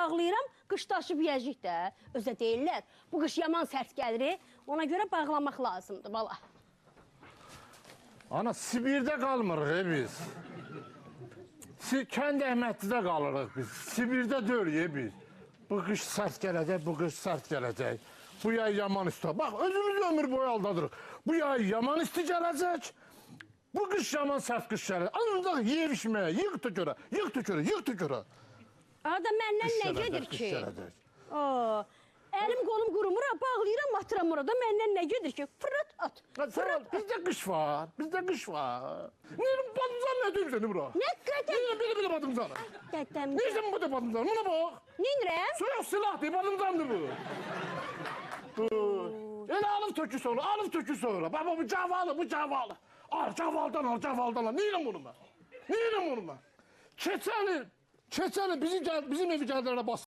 bağlayıram, qış daşıb yeyəcək də. Özə deyirlər, bu qış yaman sərt gəlir, ona görə bağlamaq lazımdır, bala. Ana, Sibirdə qalmırıq biz. Kənd Əhmədlidə qalırıq biz. Sibirdə deyil biz. Bu qış sərt gələcək, bu qış sərt gələcək. Bu yay yaman isti. Bax, özümüz ömür boyu aldadırıq. Bu yay yaman isti gələcək. Bu qış yaman sərt qış gələcək. Ancaq yeyişməyə, yığ tükürə, yığ tükürə, yığ tükürə. Arada məndən nə gedir ki? Əlim qolum qurumur, bağlayıram, atıram orada. Məndən nə gedir ki? Fırlat at. Bizdə qış var, bizdə qış var. Neyim, badımcan nə deyim səni bura? Nə qədər? Neyim, belə badımcanı? Dədəm. Neyim, bu da badımcanı? Buna bax. Neynirəm? Soyuq silah deyib, badımcandır bu. Elə alıb tökü sonra, alıb tökü sonra. Baba, bu cavalı, bu cavalı. Al, cavaldan al, cavaldan al. Neyim bunu mən? Neyim bunu mən? Keçəni bizim evi gəldilərə bas.